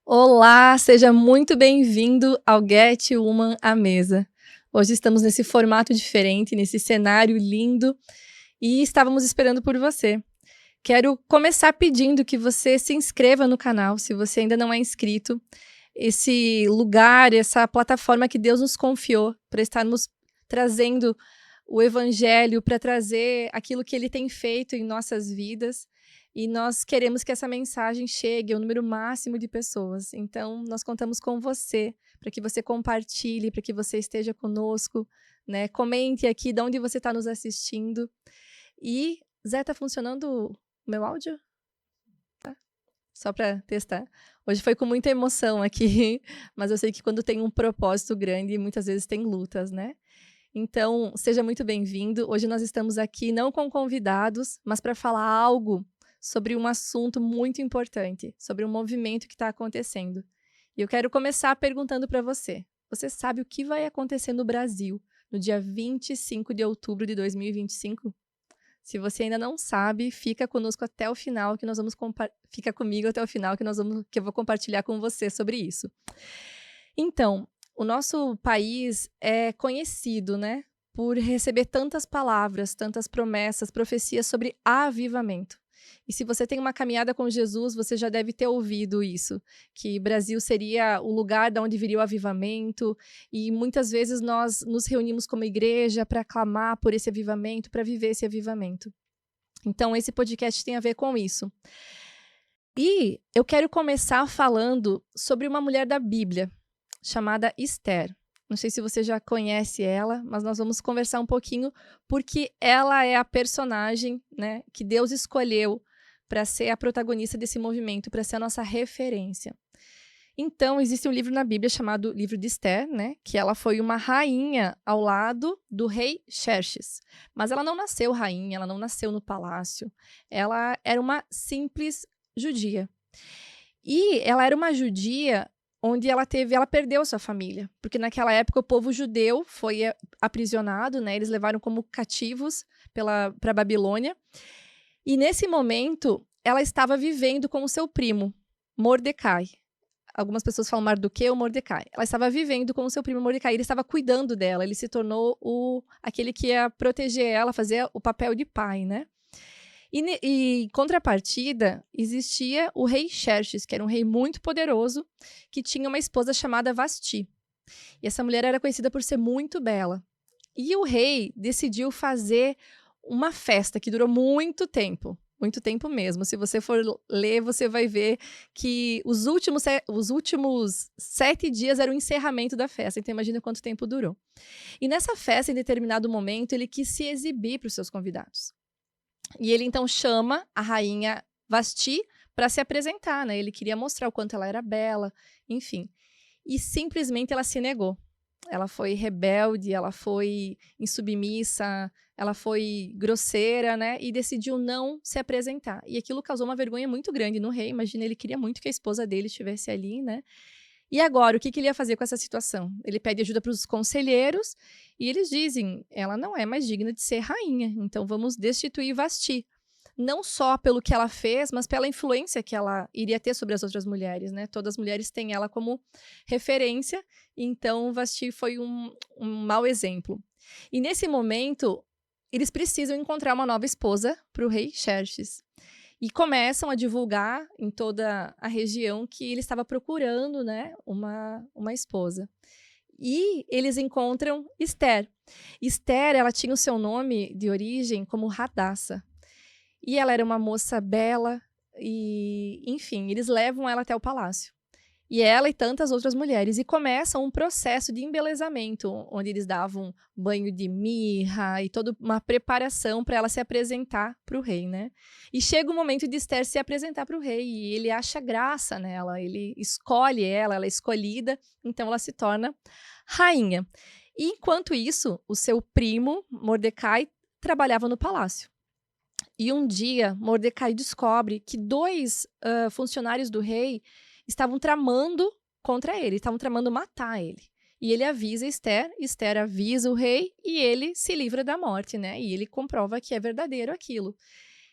Olá, seja muito bem-vindo ao Get Woman à Mesa. Hoje estamos nesse formato diferente, nesse cenário lindo e estávamos esperando por você. Quero começar pedindo que você se inscreva no canal, se você ainda não é inscrito. Esse lugar, essa plataforma que Deus nos confiou para estarmos trazendo o Evangelho, para trazer aquilo que Ele tem feito em nossas vidas. E nós queremos que essa mensagem chegue ao número máximo de pessoas. Então, nós contamos com você, para que você compartilhe, para que você esteja conosco, né? Comente aqui de onde você está nos assistindo. E, Zé, tá funcionando o meu áudio? Tá? Só para testar. Hoje foi com muita emoção aqui, mas eu sei que quando tem um propósito grande, muitas vezes tem lutas, né? Então, seja muito bem-vindo. Hoje nós estamos aqui não com convidados, mas para falar algo sobre um assunto muito importante, sobre um movimento que está acontecendo. E eu quero começar perguntando para você. Você sabe o que vai acontecer no Brasil no dia 25 de outubro de 2025? Se você ainda não sabe, fica conosco até o final, que nós vamos fica comigo até o final, que eu vou compartilhar com você sobre isso. Então, o nosso país é conhecido, né, por receber tantas palavras, tantas promessas, profecias sobre avivamento. E se você tem uma caminhada com Jesus, você já deve ter ouvido isso, que Brasil seria o lugar de onde viria o avivamento, e muitas vezes nós nos reunimos como igreja para clamar por esse avivamento, para viver esse avivamento. Então, esse podcast tem a ver com isso. E eu quero começar falando sobre uma mulher da Bíblia, chamada Esther. Não sei se você já conhece ela, mas nós vamos conversar um pouquinho, porque ela é a personagem, né, que Deus escolheu para ser a protagonista desse movimento, para ser a nossa referência. Então, existe um livro na Bíblia chamado Livro de Esther, né, que ela foi uma rainha ao lado do rei Xerxes. Mas ela não nasceu rainha, ela não nasceu no palácio. Ela era uma simples judia. E ela era uma judia onde ela perdeu sua família, porque naquela época o povo judeu foi aprisionado, né? Eles levaram como cativos para a Babilônia. E nesse momento, ela estava vivendo com o seu primo, Mordecai. Algumas pessoas falam Mardoqueu ou Mordecai. Ela estava vivendo com o seu primo Mordecai, ele estava cuidando dela, ele se tornou aquele que ia proteger ela, fazer o papel de pai, né? E em contrapartida, existia o rei Xerxes, que era um rei muito poderoso, que tinha uma esposa chamada Vasti. E essa mulher era conhecida por ser muito bela. E o rei decidiu fazer uma festa que durou muito tempo mesmo. Se você for ler, você vai ver que os últimos 7 dias era o encerramento da festa. Então, imagina quanto tempo durou. E nessa festa, em determinado momento, ele quis se exibir para os seus convidados. E ele, então, chama a rainha Vasti para se apresentar, né? Ele queria mostrar o quanto ela era bela, enfim. E simplesmente ela se negou. Ela foi rebelde, ela foi insubmissa, ela foi grosseira, né? E decidiu não se apresentar. E aquilo causou uma vergonha muito grande no rei. Imagina, ele queria muito que a esposa dele estivesse ali, né? E agora, o que ele ia fazer com essa situação? Ele pede ajuda para os conselheiros e eles dizem, ela não é mais digna de ser rainha, então vamos destituir Vasti. Não só pelo que ela fez, mas pela influência que ela iria ter sobre as outras mulheres, né? Todas as mulheres têm ela como referência, então Vasti foi um mau exemplo. E nesse momento, eles precisam encontrar uma nova esposa para o rei Xerxes. E começam a divulgar em toda a região que ele estava procurando, né, uma esposa. E eles encontram Esther. Esther, ela tinha o seu nome de origem como Radassa. E ela era uma moça bela e, enfim, eles levam ela até o palácio. E ela e tantas outras mulheres. E começa um processo de embelezamento, onde eles davam banho de mirra e toda uma preparação para ela se apresentar para o rei, né? E chega o momento de Esther se apresentar para o rei, e ele acha graça nela, ele escolhe ela é escolhida, então ela se torna rainha. E enquanto isso, o seu primo, Mordecai, trabalhava no palácio. E um dia, Mordecai descobre que 2 funcionários do rei estavam tramando contra ele, estavam tramando matar ele. E ele avisa Esther avisa o rei e ele se livra da morte, né? E ele comprova que é verdadeiro aquilo.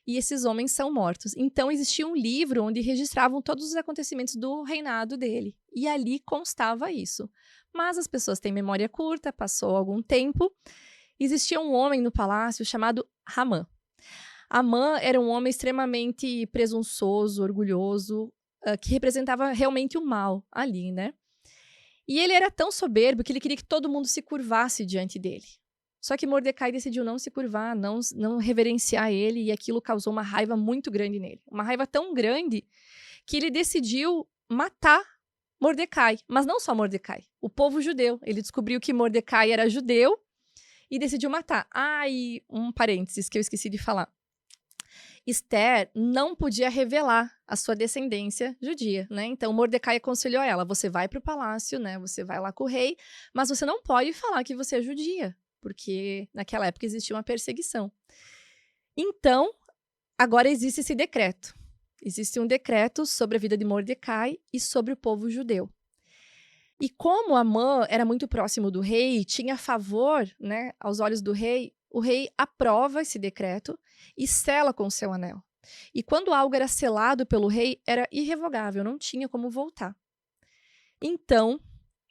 e esses homens são mortos. Então existia um livro onde registravam todos os acontecimentos do reinado dele, e ali constava isso. Mas as pessoas têm memória curta, passou algum tempo, existia um homem no palácio chamado Ramã. Amã era um homem extremamente presunçoso, orgulhoso, que representava realmente o mal ali, né? E ele era tão soberbo que ele queria que todo mundo se curvasse diante dele. Só que Mordecai decidiu não se curvar, não reverenciar ele, e aquilo causou uma raiva muito grande nele. Uma raiva tão grande que ele decidiu matar Mordecai. Mas não só Mordecai, o povo judeu. Ele descobriu que Mordecai era judeu e decidiu matar. E um parênteses que eu esqueci de falar. Esther não podia revelar a sua descendência judia, né? Então Mordecai aconselhou ela: você vai para o palácio, né? Você vai lá com o rei, mas você não pode falar que você é judia, porque naquela época existia uma perseguição. Então, agora existe esse decreto. Existe um decreto sobre a vida de Mordecai e sobre o povo judeu. E como Amã era muito próximo do rei, tinha favor, né, aos olhos do rei, o rei aprova esse decreto e sela com seu anel. E quando algo era selado pelo rei, era irrevogável, não tinha como voltar. Então,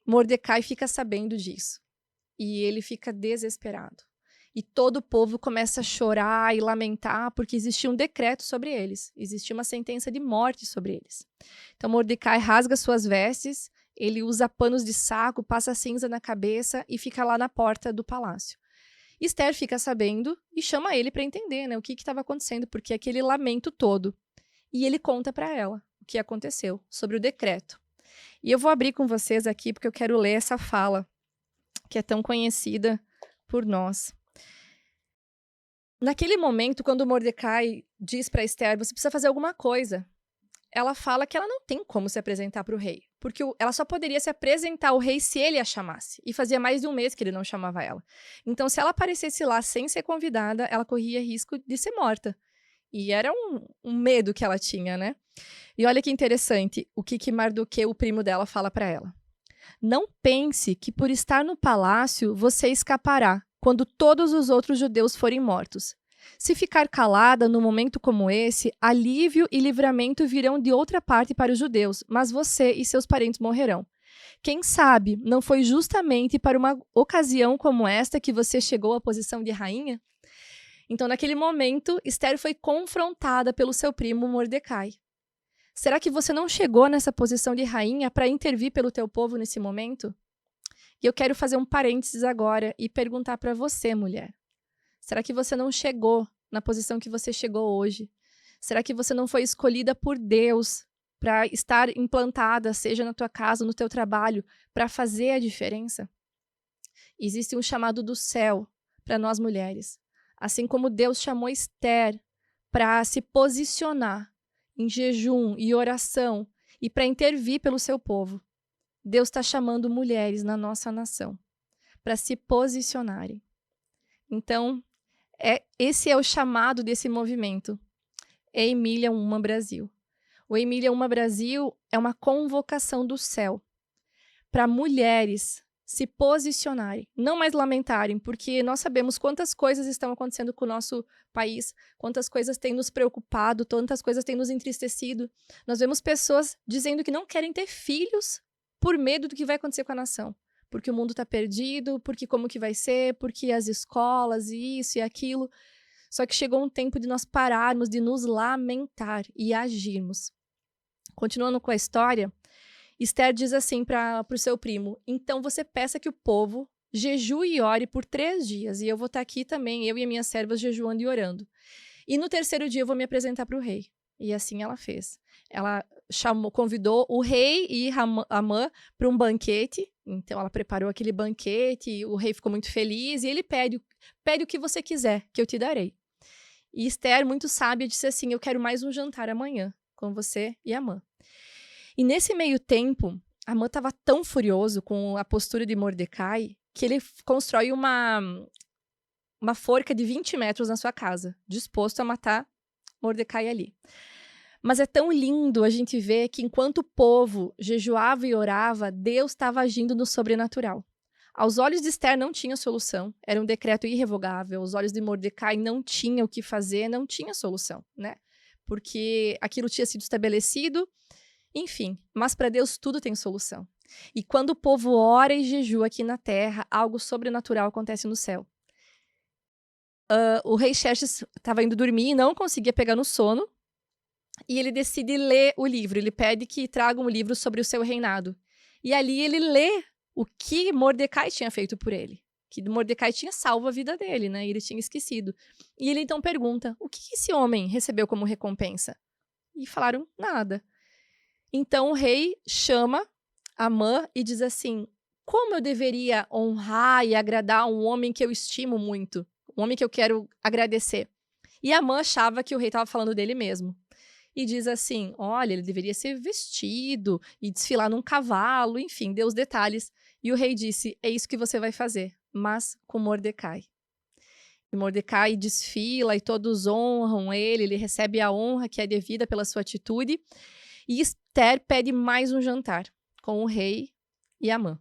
Mordecai fica sabendo disso. E ele fica desesperado. E todo o povo começa a chorar e lamentar, porque existia um decreto sobre eles. Existia uma sentença de morte sobre eles. Então, Mordecai rasga suas vestes, ele usa panos de saco, passa cinza na cabeça e fica lá na porta do palácio. Esther fica sabendo e chama ele para entender, né, o que estava acontecendo, porque aquele lamento todo. E ele conta para ela o que aconteceu, sobre o decreto. E eu vou abrir com vocês aqui, porque eu quero ler essa fala, que é tão conhecida por nós. Naquele momento, quando Mordecai diz para Esther: você precisa fazer alguma coisa, ela fala que ela não tem como se apresentar para o rei, porque ela só poderia se apresentar ao rei se ele a chamasse, e fazia mais de um mês que ele não chamava ela. Então, se ela aparecesse lá sem ser convidada, ela corria risco de ser morta. E era um medo que ela tinha, né? E olha que interessante, o que Mardoqueu, o primo dela, fala para ela. Não pense que por estar no palácio você escapará quando todos os outros judeus forem mortos. Se ficar calada num momento como esse, alívio e livramento virão de outra parte para os judeus, mas você e seus parentes morrerão. Quem sabe não foi justamente para uma ocasião como esta que você chegou à posição de rainha? Então, naquele momento, Esther foi confrontada pelo seu primo Mordecai. Será que você não chegou nessa posição de rainha para intervir pelo teu povo nesse momento? E eu quero fazer um parênteses agora e perguntar para você, mulher. Será que você não chegou na posição que você chegou hoje? Será que você não foi escolhida por Deus para estar implantada, seja na tua casa, no teu trabalho, para fazer a diferença? Existe um chamado do céu para nós mulheres. Assim como Deus chamou Esther para se posicionar em jejum e oração e para intervir pelo seu povo. Deus está chamando mulheres na nossa nação para se posicionarem. Então, esse é o chamado desse movimento. É Emília Uma Brasil. O Emília Uma Brasil é uma convocação do céu para mulheres se posicionarem, não mais lamentarem, porque nós sabemos quantas coisas estão acontecendo com o nosso país, quantas coisas têm nos preocupado, quantas coisas têm nos entristecido. Nós vemos pessoas dizendo que não querem ter filhos por medo do que vai acontecer com a nação, porque o mundo está perdido, porque como que vai ser, porque as escolas, isso e aquilo. Só que chegou um tempo de nós pararmos, de nos lamentar e agirmos. Continuando com a história, Esther diz assim para o seu primo: então você peça que o povo jejue e ore por 3 dias, e eu vou estar aqui também, eu e as minhas servas jejuando e orando. E no 3º dia eu vou me apresentar para o rei. E assim ela fez. Ela convidou o rei e Amã para um banquete. Então ela preparou aquele banquete, o rei ficou muito feliz, e ele pede o que você quiser, que eu te darei. E Esther, muito sábia, disse assim: eu quero mais um jantar amanhã, com você e Amã. E nesse meio tempo, Amã estava tão furioso com a postura de Mordecai que ele constrói uma forca de 20 metros na sua casa, disposto a matar Mordecai ali. Mas é tão lindo a gente ver que enquanto o povo jejuava e orava, Deus estava agindo no sobrenatural. Aos olhos de Esther não tinha solução, era um decreto irrevogável. Aos olhos de Mordecai não tinha o que fazer, não tinha solução, né? Porque aquilo tinha sido estabelecido, enfim. Mas para Deus tudo tem solução. E quando o povo ora e jejua aqui na terra, algo sobrenatural acontece no céu. O rei Xerxes estava indo dormir e não conseguia pegar no sono. E ele decide ler o livro. Ele pede que tragam um livro sobre o seu reinado. E ali ele lê o que Mordecai tinha feito por ele. Que Mordecai tinha salvo a vida dele, né? E ele tinha esquecido. E ele então pergunta, o que esse homem recebeu como recompensa? E falaram, nada. Então o rei chama Amã e diz assim, como eu deveria honrar e agradar um homem que eu estimo muito? Um homem que eu quero agradecer. E Amã achava que o rei estava falando dele mesmo. E diz assim, olha, ele deveria ser vestido e desfilar num cavalo, enfim, deu os detalhes. E o rei disse, é isso que você vai fazer, mas com Mordecai. E Mordecai desfila e todos honram ele recebe a honra que é devida pela sua atitude. E Esther pede mais um jantar com o rei e Amã.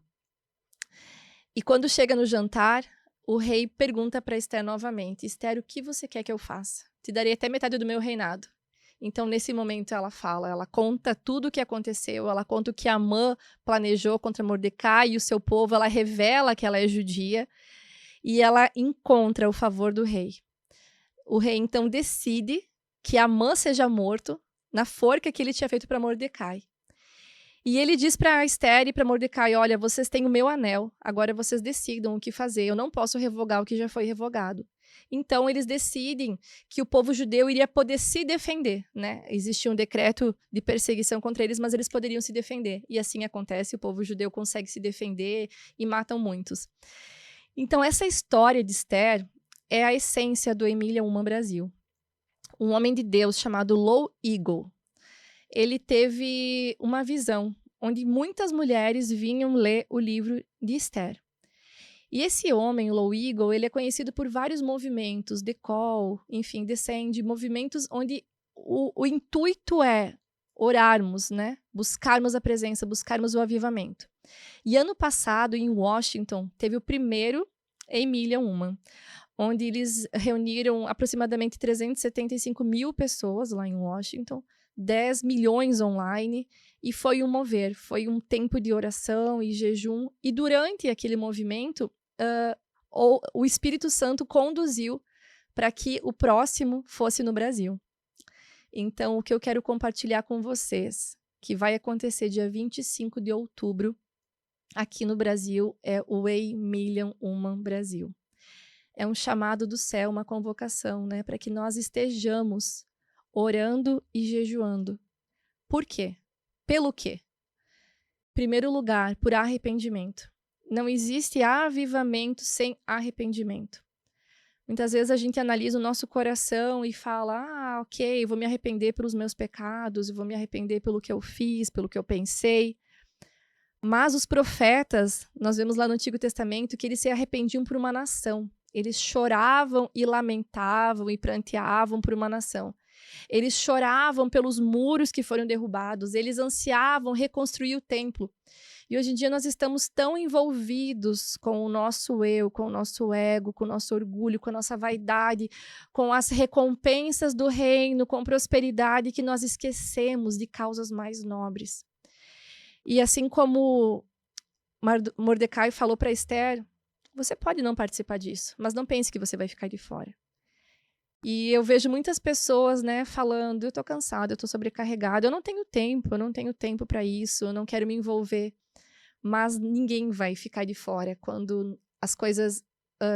E quando chega no jantar, o rei pergunta para Esther novamente, Esther, o que você quer que eu faça? Te darei até metade do meu reinado. Então, nesse momento, ela fala, ela conta tudo o que aconteceu, ela conta o que Amã planejou contra Mordecai e o seu povo, ela revela que ela é judia e ela encontra o favor do rei. O rei, então, decide que Amã seja morto na forca que ele tinha feito para Mordecai. E ele diz para Esther e para Mordecai, olha, vocês têm o meu anel, agora vocês decidam o que fazer, eu não posso revogar o que já foi revogado. Então, eles decidem que o povo judeu iria poder se defender, né? Existia um decreto de perseguição contra eles, mas eles poderiam se defender. E assim acontece, o povo judeu consegue se defender e matam muitos. Então, essa história de Esther é a essência do Emília Ullmann Brasil. Um homem de Deus chamado Lou Eagle. Ele teve uma visão onde muitas mulheres vinham ler o livro de Esther. E esse homem, Lou Eagle, ele é conhecido por vários movimentos, Decol, enfim, Descende, movimentos onde o intuito é orarmos, né? Buscarmos a presença, buscarmos o avivamento. E ano passado, em Washington, teve o primeiro Emília Ullmann, onde eles reuniram aproximadamente 375 mil pessoas lá em Washington, 10 milhões online, e foi um mover, foi um tempo de oração e jejum, e durante aquele movimento, o Espírito Santo conduziu para que o próximo fosse no Brasil. Então, o que eu quero compartilhar com vocês, que vai acontecer dia 25 de outubro, aqui no Brasil, é o Emília Ullmann Brasil. É um chamado do céu, uma convocação, né, para que nós estejamos orando e jejuando. Por quê? Pelo quê? Em primeiro lugar, por arrependimento. Não existe avivamento sem arrependimento. Muitas vezes a gente analisa o nosso coração e fala, ok, vou me arrepender pelos meus pecados, vou me arrepender pelo que eu fiz, pelo que eu pensei. Mas os profetas, nós vemos lá no Antigo Testamento, que eles se arrependiam por uma nação. Eles choravam e lamentavam e pranteavam por uma nação. Eles choravam pelos muros que foram derrubados, eles ansiavam reconstruir o templo. E hoje em dia nós estamos tão envolvidos com o nosso eu, com o nosso ego, com o nosso orgulho, com a nossa vaidade, com as recompensas do reino, com prosperidade, que nós esquecemos de causas mais nobres. E assim como Mordecai falou para Esther, você pode não participar disso, mas não pense que você vai ficar de fora. E eu vejo muitas pessoas, né, falando, eu tô cansada, eu tô sobrecarregada, eu não tenho tempo para isso, eu não quero me envolver. Mas ninguém vai ficar de fora quando as coisas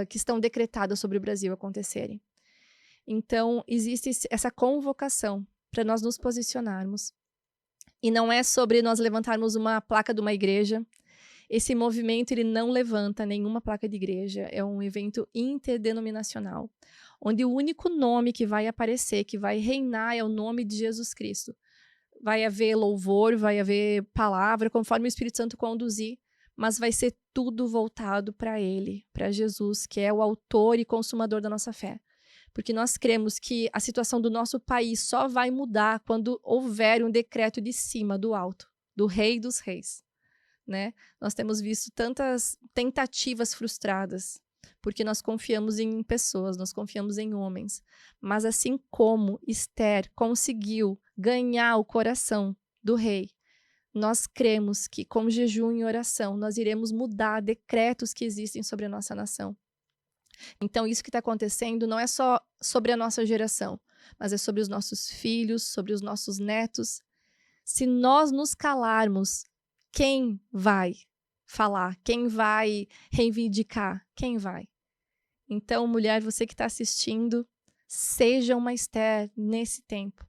que estão decretadas sobre o Brasil acontecerem. Então, existe essa convocação para nós nos posicionarmos. E não é sobre nós levantarmos uma placa de uma igreja. Esse movimento, ele não levanta nenhuma placa de igreja. É um evento interdenominacional, onde o único nome que vai aparecer, que vai reinar, é o nome de Jesus Cristo. Vai haver louvor, vai haver palavra, conforme o Espírito Santo conduzir, mas vai ser tudo voltado para Ele, para Jesus, que é o autor e consumador da nossa fé. Porque nós cremos que a situação do nosso país só vai mudar quando houver um decreto de cima, do alto, do Rei dos Reis. né? Nós temos visto tantas tentativas frustradas, porque nós confiamos em pessoas, nós confiamos em homens. Mas assim como Esther conseguiu ganhar o coração do rei, nós cremos que com jejum e oração nós iremos mudar decretos que existem sobre a nossa nação. Então isso que está acontecendo não é só sobre a nossa geração, mas é sobre os nossos filhos, sobre os nossos netos. Se nós nos calarmos, quem vai falar? Quem vai reivindicar? Quem vai? Então, mulher, você que está assistindo, seja uma Esther nesse tempo.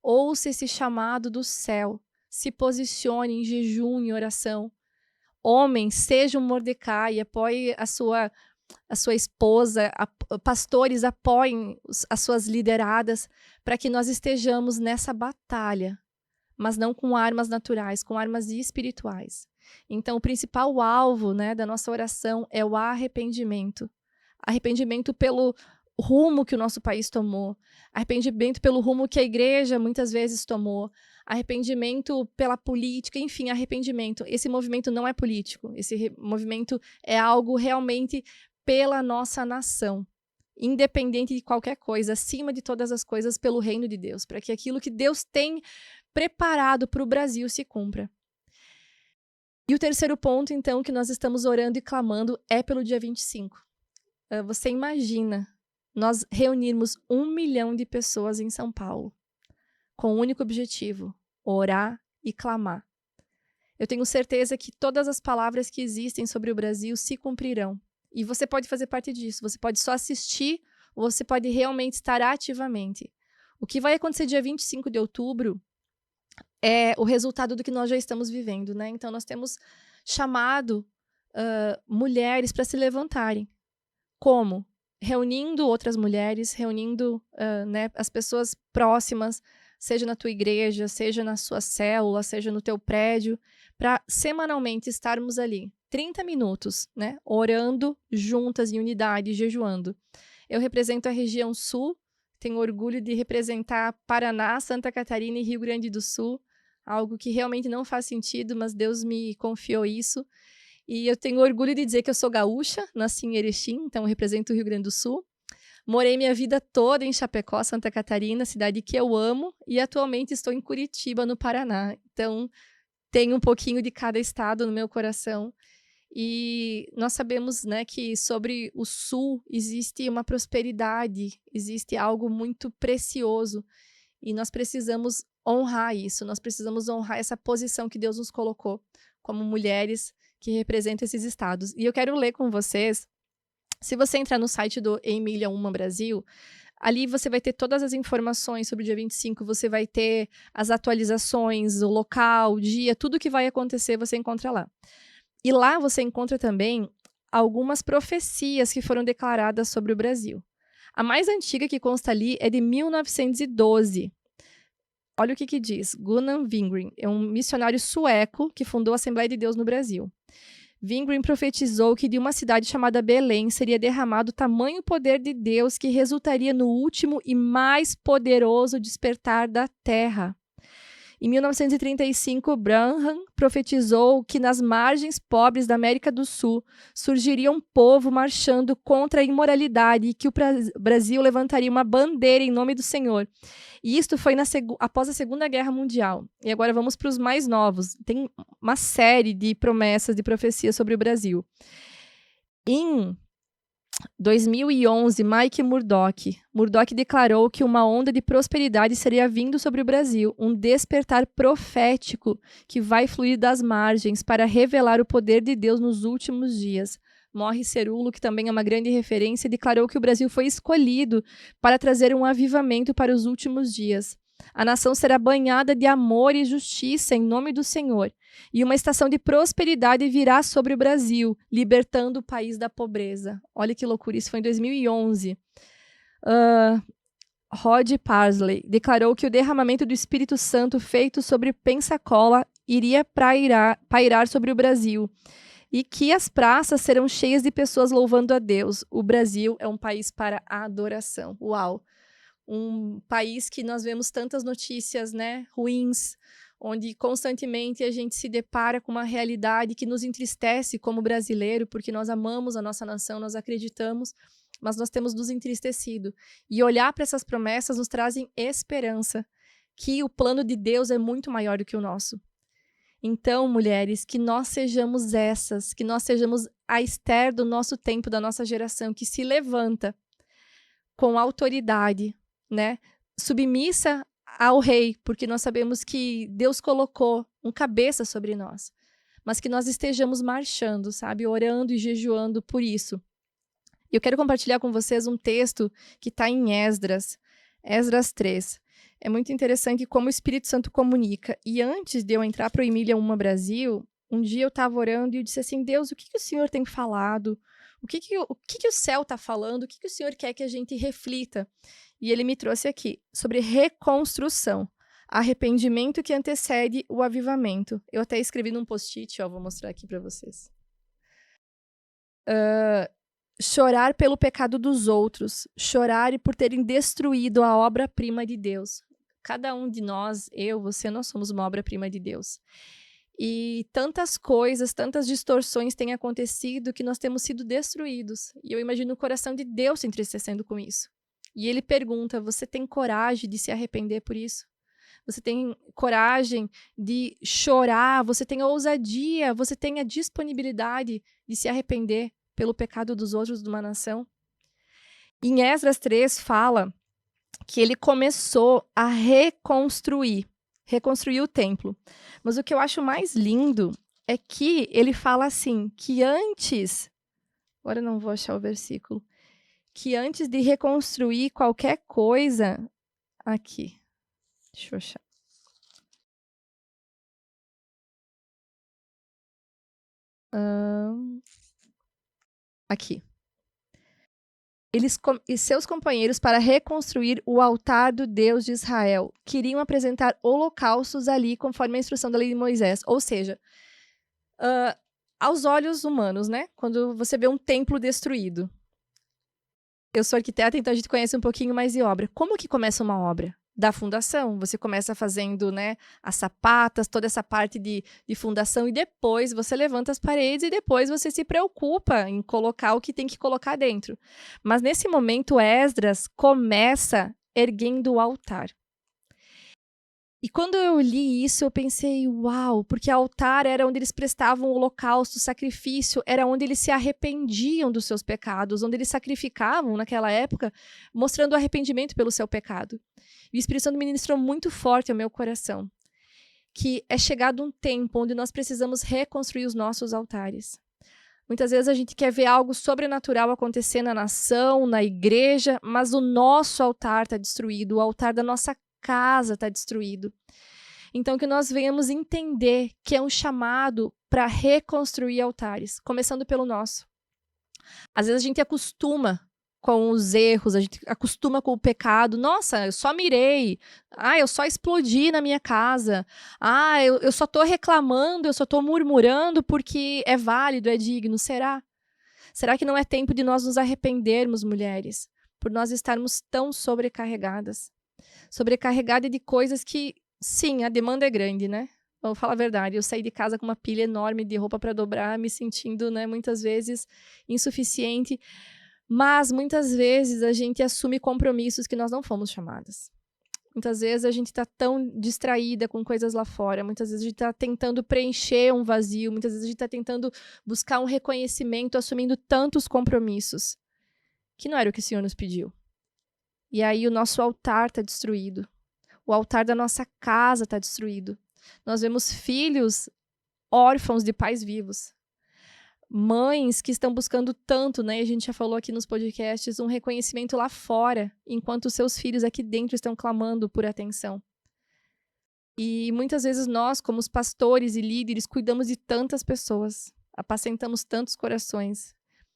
Ouça esse chamado do céu. Se posicione em jejum e oração. Homem, seja um Mordecai, apoie a sua esposa, pastores, apoiem as suas lideradas para que nós estejamos nessa batalha, mas não com armas naturais, com armas espirituais. Então, o principal alvo, né, da nossa oração é o arrependimento. Arrependimento pelo rumo que o nosso país tomou, arrependimento pelo rumo que a igreja muitas vezes tomou, arrependimento pela política, enfim, arrependimento. Esse movimento não é político, esse movimento é algo realmente pela nossa nação, independente de qualquer coisa, acima de todas as coisas, pelo reino de Deus, para que aquilo que Deus tem preparado para o Brasil se cumpra. E o terceiro ponto, então, que nós estamos orando e clamando é pelo dia 25. Você imagina nós reunirmos 1 milhão de pessoas em São Paulo, com o único objetivo, orar e clamar. Eu tenho certeza que todas as palavras que existem sobre o Brasil se cumprirão. E você pode fazer parte disso, você pode só assistir, ou você pode realmente estar ativamente. O que vai acontecer dia 25 de outubro é o resultado do que nós já estamos vivendo, né? Então, nós temos chamado mulheres para se levantarem. Como? Reunindo outras mulheres, reunindo né, as pessoas próximas, seja na tua igreja, seja na sua célula, seja no teu prédio, para semanalmente estarmos ali, 30 minutos, né, orando juntas em unidade, jejuando. Eu represento a região sul, tenho orgulho de representar Paraná, Santa Catarina e Rio Grande do Sul, algo que realmente não faz sentido, mas Deus me confiou isso. E eu tenho orgulho de dizer que eu sou gaúcha, nasci em Erechim, então eu represento o Rio Grande do Sul. Morei minha vida toda em Chapecó, Santa Catarina, cidade que eu amo, e atualmente estou em Curitiba, no Paraná. Então, tenho um pouquinho de cada estado no meu coração. E nós sabemos, né, que sobre o Sul existe uma prosperidade, existe algo muito precioso. E nós precisamos honrar isso, nós precisamos honrar essa posição que Deus nos colocou como mulheres que representam esses estados. E eu quero ler com vocês, se você entrar no site do Emília Uma Brasil, ali você vai ter todas as informações sobre o dia 25, você vai ter as atualizações, o local, o dia, tudo que vai acontecer você encontra lá. E lá você encontra também algumas profecias que foram declaradas sobre o Brasil. A mais antiga que consta ali é de 1912. Olha o que diz. Gunnar Wingren é um missionário sueco que fundou a Assembleia de Deus no Brasil. Wingren profetizou que de uma cidade chamada Belém seria derramado tamanho poder de Deus que resultaria no último e mais poderoso despertar da terra. Em 1935, Branham profetizou que nas margens pobres da América do Sul surgiria um povo marchando contra a imoralidade e que o Brasil levantaria uma bandeira em nome do Senhor. E isto foi após a Segunda Guerra Mundial. E agora vamos para os mais novos. Tem uma série de promessas, de profecias sobre o Brasil. Em 2011, Mike Murdock declarou que uma onda de prosperidade seria vindo sobre o Brasil, um despertar profético que vai fluir das margens para revelar o poder de Deus nos últimos dias. Morris Cerullo, que também é uma grande referência, declarou que o Brasil foi escolhido para trazer um avivamento para os últimos dias. A nação será banhada de amor e justiça em nome do Senhor. E uma estação de prosperidade virá sobre o Brasil, libertando o país da pobreza. Olha que loucura, isso foi em 2011. Rod Parsley declarou que o derramamento do Espírito Santo feito sobre Pensacola iria pairar sobre o Brasil. E que as praças serão cheias de pessoas louvando a Deus. O Brasil é um país para a adoração. Uau! Um país que nós vemos tantas notícias, né, ruins, onde constantemente a gente se depara com uma realidade que nos entristece como brasileiro, porque nós amamos a nossa nação, nós acreditamos, mas nós temos nos entristecido. E olhar para essas promessas nos trazem esperança, que o plano de Deus é muito maior do que o nosso. Então, mulheres, que nós sejamos essas, que nós sejamos a Esther do nosso tempo, da nossa geração, que se levanta com autoridade, né? Submissa ao rei, porque nós sabemos que Deus colocou um cabeça sobre nós, mas que nós estejamos marchando, sabe? Orando e jejuando por isso. Eu quero compartilhar com vocês um texto que está em Esdras 3. É muito interessante como o Espírito Santo comunica. E antes de eu entrar para o Emília Uma Brasil, um dia eu estava orando e eu disse assim, Deus, o que o Senhor tem falado? O que o céu está falando? O que o Senhor quer que a gente reflita? E ele me trouxe aqui, sobre reconstrução. Arrependimento que antecede o avivamento. Eu até escrevi num post-it, vou mostrar aqui para vocês. Chorar pelo pecado dos outros. Chorar por terem destruído a obra-prima de Deus. Cada um de nós, você, nós somos uma obra-prima de Deus. E tantas coisas, tantas distorções têm acontecido que nós temos sido destruídos. E eu imagino o coração de Deus se entristecendo com isso. E ele pergunta, você tem coragem de se arrepender por isso? Você tem coragem de chorar? Você tem a ousadia? Você tem a disponibilidade de se arrepender pelo pecado dos outros de uma nação? Em Esdras 3 fala que ele começou a reconstruir o templo. Mas o que eu acho mais lindo é que ele fala assim, que antes, agora eu não vou achar o versículo, que antes de reconstruir qualquer coisa, aqui, deixa eu achar. Aqui. Eles e seus companheiros, para reconstruir o altar do Deus de Israel, queriam apresentar holocaustos ali, conforme a instrução da lei de Moisés. Ou seja, aos olhos humanos, né? Quando você vê um templo destruído. Eu sou arquiteta, então a gente conhece um pouquinho mais de obra. Como que começa uma obra? Da fundação. Você começa fazendo, né, as sapatas, toda essa parte de fundação, e depois você levanta as paredes e depois você se preocupa em colocar o que tem que colocar dentro. Mas nesse momento, Esdras começa erguendo o altar. E quando eu li isso, eu pensei, uau, porque altar era onde eles prestavam o holocausto, o sacrifício, era onde eles se arrependiam dos seus pecados, onde eles sacrificavam naquela época, mostrando arrependimento pelo seu pecado. E o Espírito Santo ministrou muito forte ao meu coração, que é chegado um tempo onde nós precisamos reconstruir os nossos altares. Muitas vezes a gente quer ver algo sobrenatural acontecer na nação, na igreja, mas o nosso altar está destruído, o altar da nossa casa está destruído. Então, que nós venhamos entender que é um chamado para reconstruir altares, começando pelo nosso. Às vezes a gente acostuma com os erros, a gente acostuma com o pecado. Nossa, eu só mirei. Eu só explodi na minha casa. Eu só estou reclamando, eu só estou murmurando porque é válido, é digno. Será? Será que não é tempo de nós nos arrependermos, mulheres, por nós estarmos tão sobrecarregadas? Sobrecarregada de coisas que, sim, a demanda é grande, né? Vou falar a verdade, eu saí de casa com uma pilha enorme de roupa para dobrar, me sentindo, né, muitas vezes insuficiente, mas muitas vezes a gente assume compromissos que nós não fomos chamadas. Muitas vezes a gente está tão distraída com coisas lá fora, muitas vezes a gente está tentando preencher um vazio, muitas vezes a gente está tentando buscar um reconhecimento, assumindo tantos compromissos, que não era o que o Senhor nos pediu. E aí o nosso altar está destruído. O altar da nossa casa está destruído. Nós vemos filhos órfãos de pais vivos. Mães que estão buscando tanto, né? A gente já falou aqui nos podcasts, um reconhecimento lá fora, enquanto os seus filhos aqui dentro estão clamando por atenção. E muitas vezes nós, como os pastores e líderes, cuidamos de tantas pessoas, apacentamos tantos corações.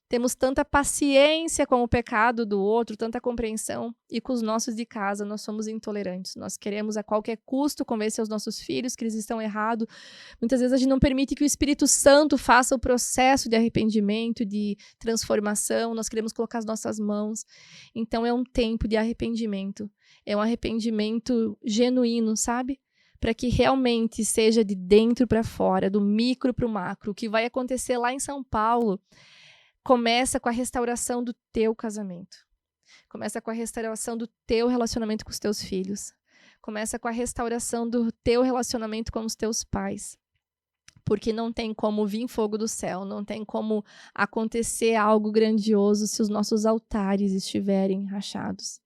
Temos tanta paciência com o pecado do outro, tanta compreensão, e com os nossos de casa nós somos intolerantes. Nós queremos a qualquer custo convencer os nossos filhos que eles estão errados. Muitas vezes a gente não permite que o Espírito Santo faça o processo de arrependimento, de transformação. Nós queremos colocar as nossas mãos. Então é um tempo de arrependimento. É um arrependimento genuíno, sabe? para que realmente seja de dentro para fora, do micro para o macro. O que vai acontecer lá em São Paulo começa com a restauração do teu casamento. Começa com a restauração do teu relacionamento com os teus filhos. Começa com a restauração do teu relacionamento com os teus pais. Porque não tem como vir fogo do céu, não tem como acontecer algo grandioso se os nossos altares estiverem rachados.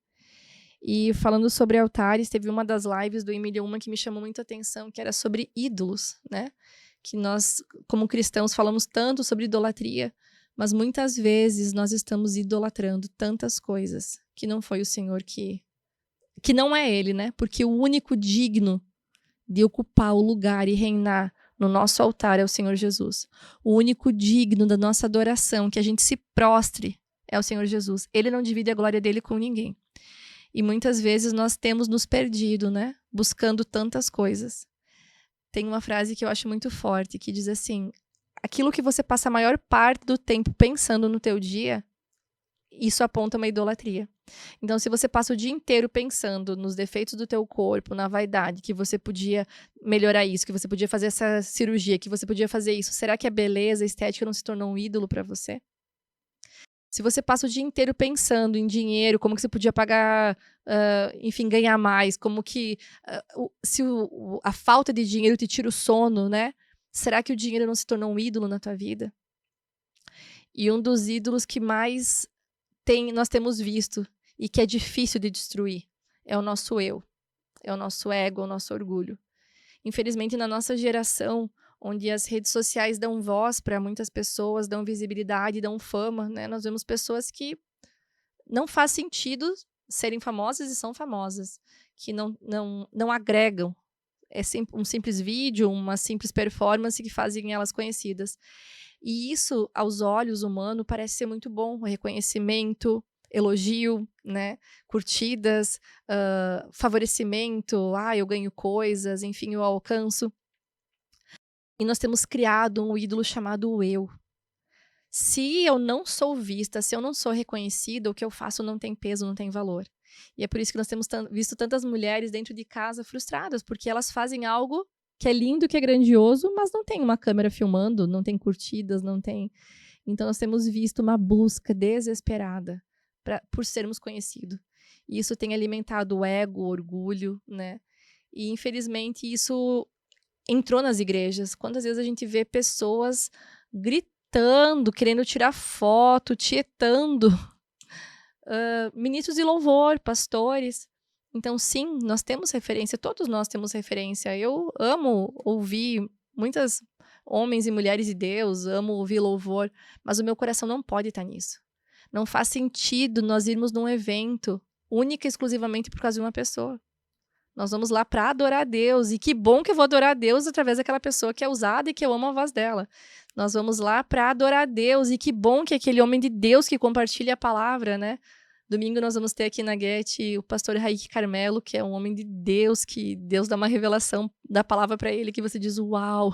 E falando sobre altares, teve uma das lives do Emílio Uma que me chamou muita atenção, que era sobre ídolos, né? Que nós, como cristãos, falamos tanto sobre idolatria, mas muitas vezes nós estamos idolatrando tantas coisas que não foi o Senhor que não é Ele, né? Porque o único digno de ocupar o lugar e reinar no nosso altar é o Senhor Jesus. O único digno da nossa adoração, que a gente se prostre, é o Senhor Jesus. Ele não divide a glória dele com ninguém. E muitas vezes nós temos nos perdido, né? Buscando tantas coisas. Tem uma frase que eu acho muito forte, que diz assim: aquilo que você passa a maior parte do tempo pensando no teu dia, isso aponta uma idolatria. Então, se você passa o dia inteiro pensando nos defeitos do teu corpo, na vaidade, que você podia melhorar isso, que você podia fazer essa cirurgia, que você podia fazer isso, será que a beleza, a estética não se tornou um ídolo para você? Se você passa o dia inteiro pensando em dinheiro, como que você podia pagar, enfim, ganhar mais, como que se a falta de dinheiro te tira o sono, né? Será que o dinheiro não se tornou um ídolo na tua vida? E um dos ídolos que mais nós temos visto e que é difícil de destruir é o nosso eu, é o nosso ego, é o nosso orgulho. Infelizmente, na nossa geração, onde as redes sociais dão voz para muitas pessoas, dão visibilidade, dão fama, né? Nós vemos pessoas que não faz sentido serem famosas e são famosas, que não agregam. É um simples vídeo, uma simples performance que fazem elas conhecidas. E isso, aos olhos humanos, parece ser muito bom. O reconhecimento, elogio, né? Curtidas, favorecimento, eu ganho coisas, enfim, eu alcanço. E nós temos criado um ídolo chamado eu. Se eu não sou vista, se eu não sou reconhecida, o que eu faço não tem peso, não tem valor. E é por isso que nós temos visto tantas mulheres dentro de casa frustradas, porque elas fazem algo que é lindo, que é grandioso, mas não tem uma câmera filmando, não tem curtidas, não tem... Então nós temos visto uma busca desesperada por sermos conhecidos. E isso tem alimentado o ego, o orgulho, né? E infelizmente isso entrou nas igrejas. Quantas vezes a gente vê pessoas gritando, querendo tirar foto, tietando, ministros de louvor, pastores. Então, sim, nós temos referência, todos nós temos referência. Eu amo ouvir muitos homens e mulheres de Deus, amo ouvir louvor, mas o meu coração não pode estar nisso. Não faz sentido nós irmos num evento única e exclusivamente por causa de uma pessoa. Nós vamos lá para adorar a Deus, e que bom que eu vou adorar a Deus através daquela pessoa que é usada e que eu amo a voz dela. Nós vamos lá para adorar a Deus, e que bom que aquele homem de Deus que compartilha a palavra, né? Domingo nós vamos ter aqui na Get o pastor Raik Carmelo, que é um homem de Deus, que Deus dá uma revelação da palavra para ele, que você diz, uau!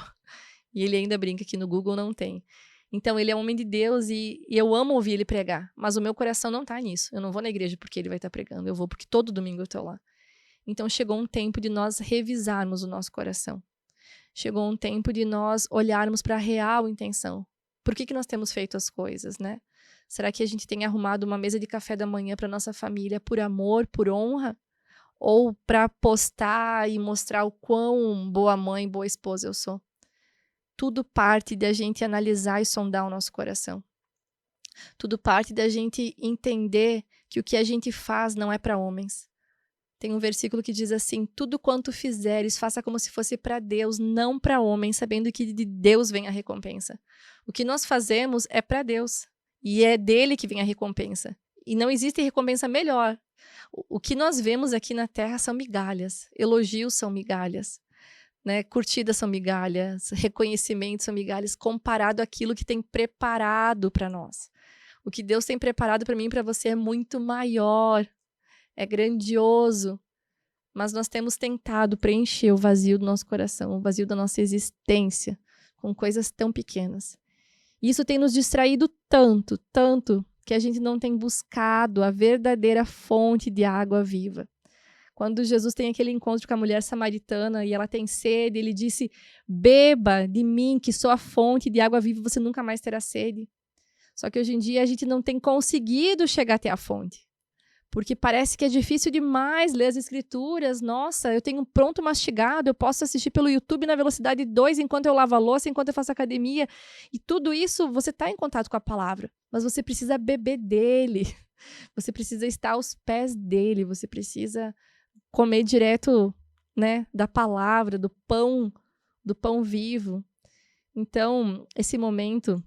E ele ainda brinca que no Google não tem. Então, ele é um homem de Deus e eu amo ouvir ele pregar, mas o meu coração não está nisso. Eu não vou na igreja porque ele vai estar pregando, eu vou porque todo domingo eu estou lá. Então, chegou um tempo de nós revisarmos o nosso coração. Chegou um tempo de nós olharmos para a real intenção. Por que nós temos feito as coisas, né? Será que a gente tem arrumado uma mesa de café da manhã para nossa família por amor, por honra? Ou para postar e mostrar o quão boa mãe, boa esposa eu sou? Tudo parte da gente analisar e sondar o nosso coração. Tudo parte da gente entender que o que a gente faz não é para homens. Tem um versículo que diz assim: tudo quanto fizeres, faça como se fosse para Deus, não para homens, sabendo que de Deus vem a recompensa. O que nós fazemos é para Deus. E é dele que vem a recompensa. E não existe recompensa melhor. O que nós vemos aqui na Terra são migalhas. Elogios são migalhas. Né? Curtidas são migalhas. Reconhecimentos são migalhas. Comparado àquilo que tem preparado para nós. O que Deus tem preparado para mim e para você é muito maior. É grandioso. Mas nós temos tentado preencher o vazio do nosso coração. O vazio da nossa existência. Com coisas tão pequenas. Isso tem nos distraído tanto, tanto, que a gente não tem buscado a verdadeira fonte de água viva. Quando Jesus tem aquele encontro com a mulher samaritana e ela tem sede, ele disse: beba de mim, que sou a fonte de água viva, você nunca mais terá sede. Só que hoje em dia a gente não tem conseguido chegar até a fonte. Porque parece que é difícil demais ler as escrituras. Nossa, eu tenho pronto mastigado, eu posso assistir pelo YouTube na velocidade 2 enquanto eu lavo a louça, enquanto eu faço academia. E tudo isso, você está em contato com a palavra, mas você precisa beber dele. Você precisa estar aos pés dele, você precisa comer direto, né, da palavra, do pão vivo. Então, esse momento,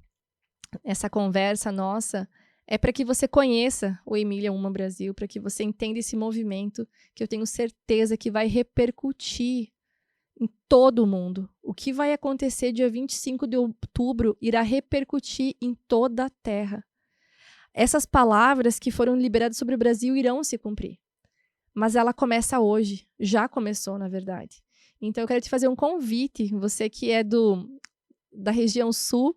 essa conversa nossa, é para que você conheça o Emília Uma Brasil, para que você entenda esse movimento, que eu tenho certeza que vai repercutir em todo o mundo. O que vai acontecer dia 25 de outubro irá repercutir em toda a terra. Essas palavras que foram liberadas sobre o Brasil irão se cumprir. Mas ela começa hoje, já começou, na verdade. Então eu quero te fazer um convite, você que é da região sul,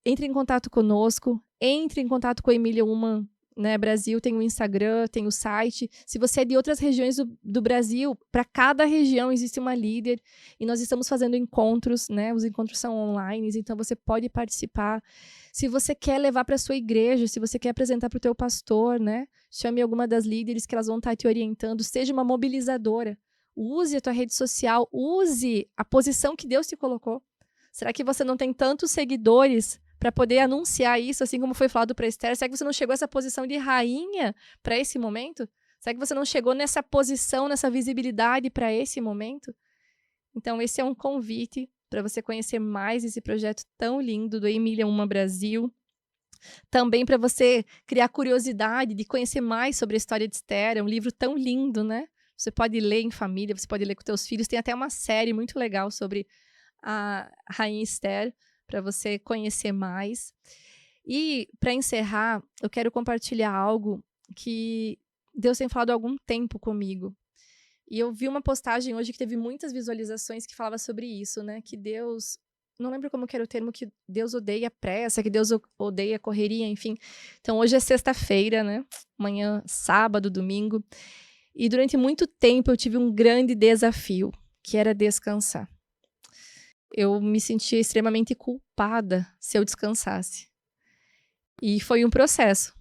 entre em contato conosco, entre em contato com a Emília Uma, né, Brasil, tem o Instagram, tem o site. Se você é de outras regiões do Brasil, para cada região existe uma líder e nós estamos fazendo encontros, né? Os encontros são online, então você pode participar. Se você quer levar para a sua igreja, se você quer apresentar para o teu pastor, né? Chame alguma das líderes que elas vão estar te orientando, seja uma mobilizadora. Use a tua rede social, use a posição que Deus te colocou. Será que você não tem tantos seguidores para poder anunciar isso, assim como foi falado para Esther? Será que você não chegou a essa posição de rainha para esse momento? Será que você não chegou nessa posição, nessa visibilidade para esse momento? Então, esse é um convite para você conhecer mais esse projeto tão lindo do Emília Uma Brasil. Também para você criar curiosidade de conhecer mais sobre a história de Esther. É um livro tão lindo, né? Você pode ler em família, você pode ler com seus filhos. Tem até uma série muito legal sobre a Rainha Esther, para você conhecer mais. E, para encerrar, eu quero compartilhar algo que Deus tem falado há algum tempo comigo. E eu vi uma postagem hoje que teve muitas visualizações que falava sobre isso, né? Que Deus... Não lembro como que era o termo, que Deus odeia pressa, que Deus odeia correria, enfim. Então, hoje é sexta-feira, né? Amanhã, sábado, domingo. E durante muito tempo eu tive um grande desafio, que era descansar. Eu me sentia extremamente culpada se eu descansasse. E foi um processo,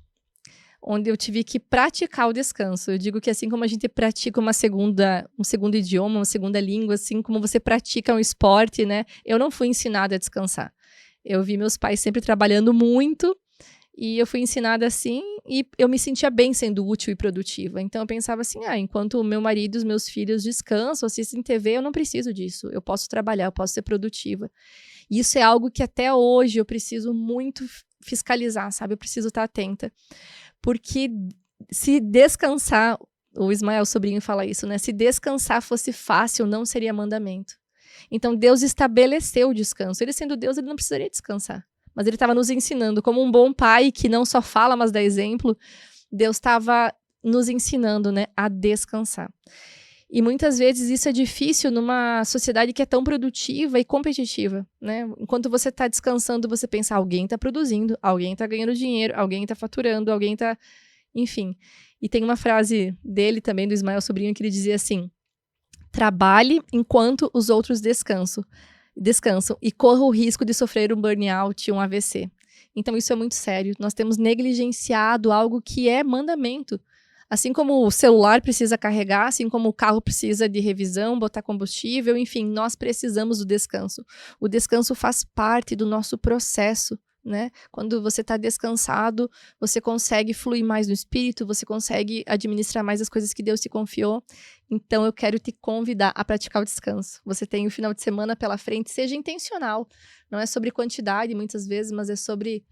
onde eu tive que praticar o descanso. Eu digo que assim como a gente pratica um segundo idioma, uma segunda língua, assim como você pratica um esporte, né? Eu não fui ensinada a descansar. Eu vi meus pais sempre trabalhando muito, e eu fui ensinada assim, e eu me sentia bem sendo útil e produtiva. Então eu pensava assim, enquanto o meu marido e os meus filhos descansam, assistem TV, eu não preciso disso. Eu posso trabalhar, eu posso ser produtiva. E isso é algo que até hoje eu preciso muito fiscalizar, sabe? Eu preciso estar atenta. Porque se descansar, o Ismael, sobrinho, fala isso, né? Se descansar fosse fácil, não seria mandamento. Então Deus estabeleceu o descanso. Ele sendo Deus, ele não precisaria descansar. Mas ele estava nos ensinando, como um bom pai que não só fala, mas dá exemplo, Deus estava nos ensinando, né, a descansar. E muitas vezes isso é difícil numa sociedade que é tão produtiva e competitiva, né? Enquanto você está descansando, você pensa, alguém está produzindo, alguém está ganhando dinheiro, alguém está faturando, alguém está... Enfim. E tem uma frase dele também, do Ismael Sobrinho, que ele dizia assim: trabalhe enquanto os outros descansam e corra o risco de sofrer um burnout, um AVC. Então isso é muito sério. Nós temos negligenciado algo que é mandamento. Assim como o celular precisa carregar, assim como o carro precisa de revisão, botar combustível, enfim, nós precisamos do descanso. O descanso faz parte do nosso processo, né? Quando você está descansado, você consegue fluir mais no espírito, você consegue administrar mais as coisas que Deus te confiou. Então eu quero te convidar a praticar o descanso. Você tem o final de semana pela frente, seja intencional. Não é sobre quantidade muitas vezes, mas é sobre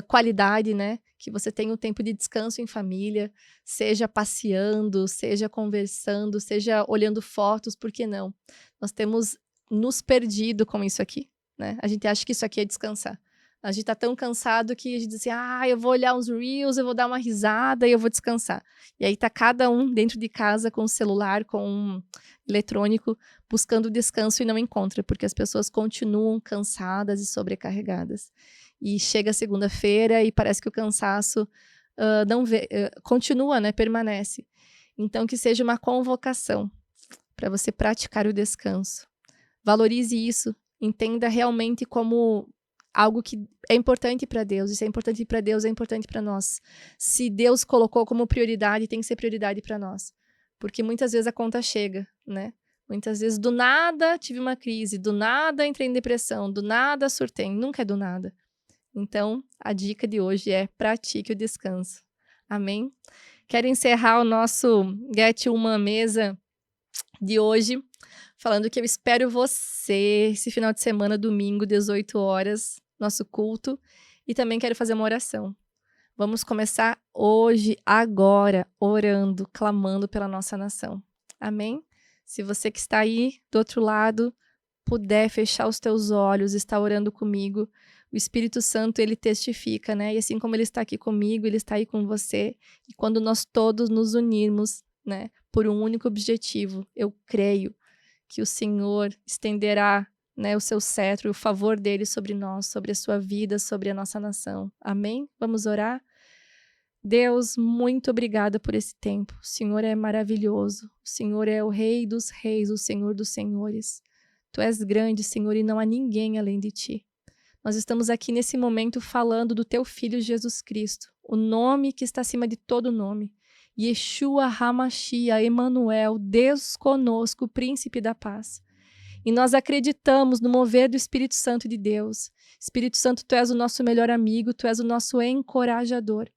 qualidade, né? Que você tenha um tempo de descanso em família, seja passeando, seja conversando, seja olhando fotos, por que não? Nós temos nos perdido com isso aqui, né? A gente acha que isso aqui é descansar. A gente tá tão cansado que a gente diz assim, eu vou olhar uns reels, eu vou dar uma risada e eu vou descansar. E aí tá cada um dentro de casa com o celular, com um eletrônico, buscando descanso e não encontra, porque as pessoas continuam cansadas e sobrecarregadas. E chega segunda-feira e parece que o cansaço continua, né, permanece. Então, que seja uma convocação para você praticar o descanso. Valorize isso, entenda realmente como algo que é importante para Deus. Isso é importante para Deus, é importante para nós. Se Deus colocou como prioridade, tem que ser prioridade para nós. Porque muitas vezes a conta chega, né? Muitas vezes do nada tive uma crise, do nada entrei em depressão, do nada surtei. Nunca é do nada. Então, a dica de hoje é pratique o descanso. Amém? Quero encerrar o nosso Get Uma Mesa de hoje falando que eu espero você esse final de semana, domingo, 18 horas, nosso culto. E também quero fazer uma oração. Vamos começar hoje, agora, orando, clamando pela nossa nação. Amém? Se você que está aí do outro lado puder fechar os teus olhos, estar orando comigo, o Espírito Santo, ele testifica, né? E assim como ele está aqui comigo, ele está aí com você. E quando nós todos nos unirmos, né, por um único objetivo, eu creio que o Senhor estenderá, né, o seu cetro, o favor dele sobre nós, sobre a sua vida, sobre a nossa nação. Amém? Vamos orar? Deus, muito obrigada por esse tempo. O Senhor é maravilhoso. O Senhor é o Rei dos Reis, o Senhor dos Senhores. Tu és grande, Senhor, e não há ninguém além de ti. Nós estamos aqui nesse momento falando do teu Filho Jesus Cristo, o nome que está acima de todo nome. Yeshua HaMashiach, Emanuel, Deus conosco, Príncipe da Paz. E nós acreditamos no mover do Espírito Santo de Deus. Espírito Santo, tu és o nosso melhor amigo, tu és o nosso encorajador.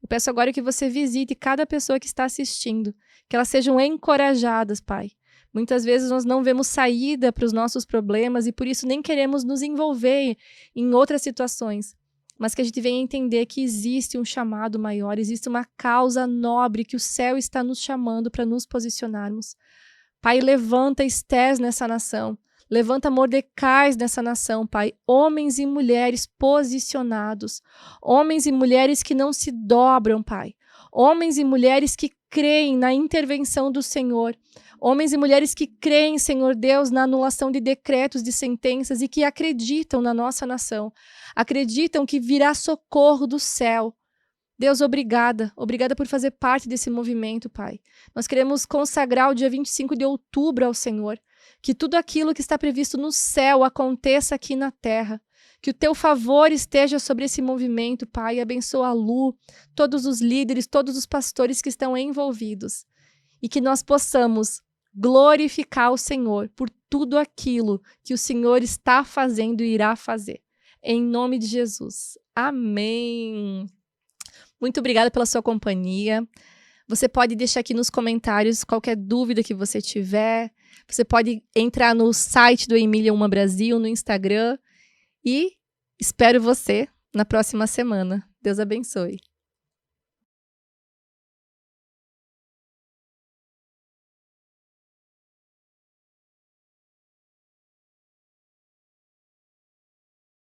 Eu peço agora que você visite cada pessoa que está assistindo, que elas sejam encorajadas, Pai. Muitas vezes nós não vemos saída para os nossos problemas e por isso nem queremos nos envolver em outras situações. Mas que a gente venha entender que existe um chamado maior, existe uma causa nobre que o céu está nos chamando para nos posicionarmos. Pai, levanta Estés nessa nação, levanta Mordecais nessa nação, Pai, homens e mulheres posicionados, homens e mulheres que não se dobram, Pai, homens e mulheres que creem na intervenção do Senhor, homens e mulheres que creem, Senhor Deus, na anulação de decretos, de sentenças e que acreditam na nossa nação, acreditam que virá socorro do céu. Deus, obrigada por fazer parte desse movimento, Pai. Nós queremos consagrar o dia 25 de outubro ao Senhor, que tudo aquilo que está previsto no céu aconteça aqui na terra, que o teu favor esteja sobre esse movimento, Pai, abençoa a Lu, todos os líderes, todos os pastores que estão envolvidos, e que nós possamos glorificar o Senhor por tudo aquilo que o Senhor está fazendo e irá fazer. Em nome de Jesus. Amém. Muito obrigada pela sua companhia. Você pode deixar aqui nos comentários qualquer dúvida que você tiver. Você pode entrar no site do Emília Uma Brasil, no Instagram. E espero você na próxima semana. Deus abençoe.